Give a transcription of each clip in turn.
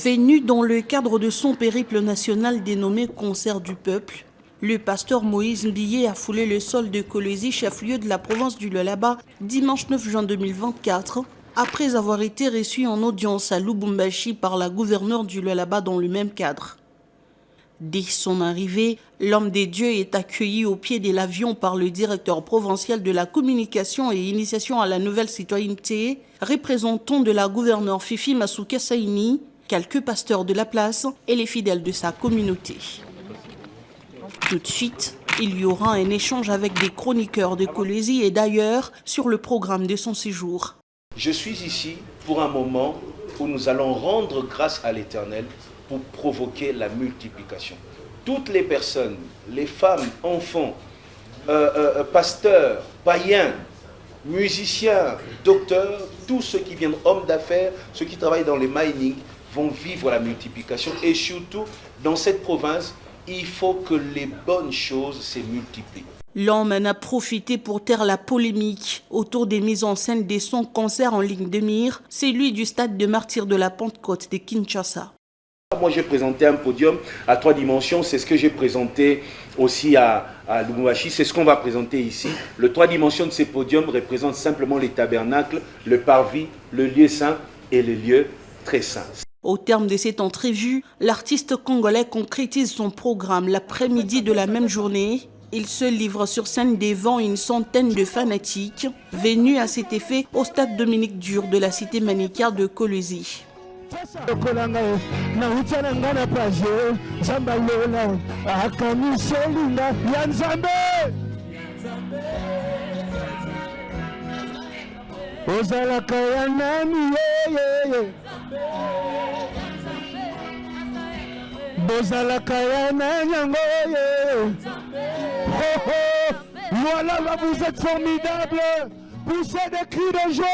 Venu dans le cadre de son périple national dénommé Concert du Peuple, le pasteur Moïse Mbiye a foulé le sol de Kolwezi, chef-lieu de la province du Lualaba, dimanche 9 juin 2024, après avoir été reçu en audience à Lubumbashi par la gouverneure du Lualaba dans le même cadre. Dès son arrivée, l'homme des dieux est accueilli au pied de l'avion par le directeur provincial de la communication et initiation à la nouvelle citoyenneté, représentant de la gouverneure Fifi Masuka Saini, quelques pasteurs de la place et les fidèles de sa communauté. Tout de suite, il y aura un échange avec des chroniqueurs de Kolwezi et d'ailleurs sur le programme de son séjour. Je suis ici pour un moment où nous allons rendre grâce à l'Éternel pour provoquer la multiplication. Toutes les personnes, les femmes, enfants, pasteurs, païens, musiciens, docteurs, tous ceux qui viennent, hommes d'affaires, ceux qui travaillent dans les mining, vont vivre la multiplication. Et surtout, dans cette province, il faut que les bonnes choses se multiplient. L'homme en a profité pour taire la polémique autour des mises en scène de son concert en ligne de mire, celui du stade de martyrs de la Pentecôte de Kinshasa. Moi, j'ai présenté un podium à 3 dimensions. C'est ce que j'ai présenté aussi à Lubumbashi. C'est ce qu'on va présenter ici. Le 3 dimensions de ces podiums représente simplement les tabernacles, le parvis, le lieu saint et le lieu très saint. Au terme de cette entrevue, l'artiste congolais concrétise son programme l'après-midi de la même journée. Il se livre sur scène devant une centaine de fanatiques venus à cet effet au stade Dominique Dur de la cité manichéenne de Kolwezi. Voilà, là vous êtes formidables. Poussez des cris de joie.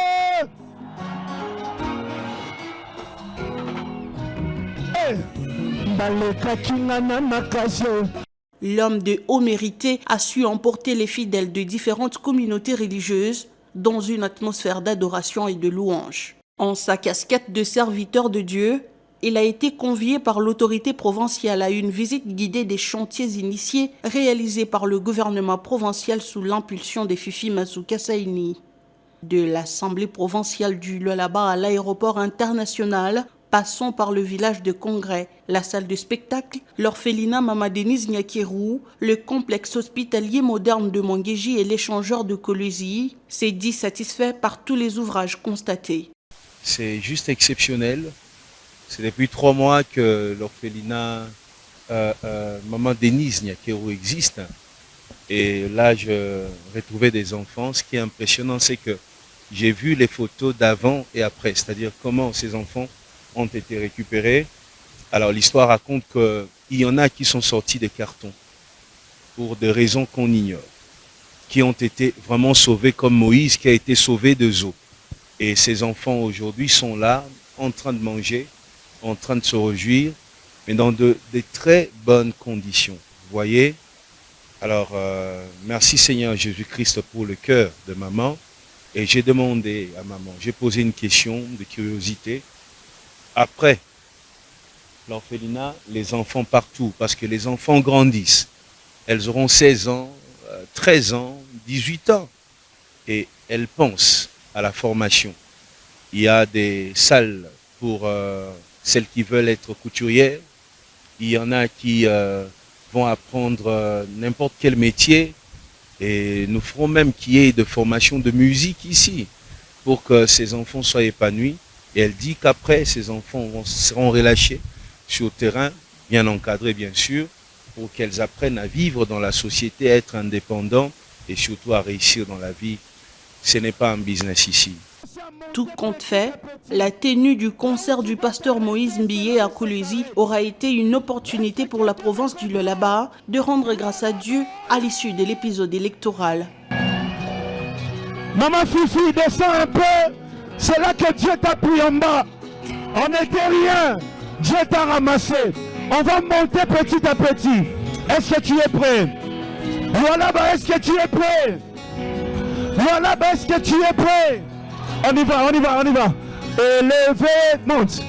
L'homme de haut mérité a su emporter les fidèles de différentes communautés religieuses dans une atmosphère d'adoration et de louange. En sa casquette de serviteur de Dieu, il a été convié par l'autorité provinciale à une visite guidée des chantiers initiés réalisés par le gouvernement provincial sous l'impulsion de Fifi Masuka Saini. De l'Assemblée provinciale du Lualaba à l'aéroport international, passant par le village de congrès, la salle de spectacle, l'orphelinat Mama Denise Nyakeru, le complexe hospitalier moderne de Manguéji et l'échangeur de Kolwezi, s'est dit satisfait par tous les ouvrages constatés. C'est juste exceptionnel. C'est depuis 3 mois que l'orphelinat Maman Denise Nyakeru existe. Et là, je retrouvais des enfants. Ce qui est impressionnant, c'est que j'ai vu les photos d'avant et après, c'est-à-dire comment ces enfants ont été récupérés. Alors l'histoire raconte qu'il y en a qui sont sortis des cartons pour des raisons qu'on ignore, qui ont été vraiment sauvés comme Moïse qui a été sauvé de Zo. Et ces enfants aujourd'hui sont là en train de manger, en train de se réjouir, mais dans de très bonnes conditions. Vous voyez? Alors, merci Seigneur Jésus-Christ pour le cœur de maman. Et j'ai demandé à maman, j'ai posé une question de curiosité. Après l'orphelinat, les enfants partout, parce que les enfants grandissent. Elles auront 16 ans, 13 ans, 18 ans. Et elles pensent à la formation. Il y a des salles pour celles qui veulent être couturières. Il y en a qui vont apprendre n'importe quel métier. Et nous ferons même qu'il y ait de formation de musique ici pour que ces enfants soient épanouis. Et elle dit qu'après, ces enfants seront relâchés sur le terrain, bien encadrés bien sûr, pour qu'elles apprennent à vivre dans la société, à être indépendants et surtout à réussir dans la vie. Ce n'est pas un business ici. Tout compte fait, la tenue du concert du pasteur Moïse Mbiye à Kolwezi aura été une opportunité pour la province du Lualaba de rendre grâce à Dieu à l'issue de l'épisode électoral. Maman Fifi, descends un peu. C'est là que Dieu t'a pris en bas. On n'était rien. Dieu t'a ramassé. On va monter petit à petit. Est-ce que tu es prêt? Voilà, est-ce que tu es prêt? Voilà, est-ce que tu es prêt? On y va, on y va, on y va. Élevez, monte.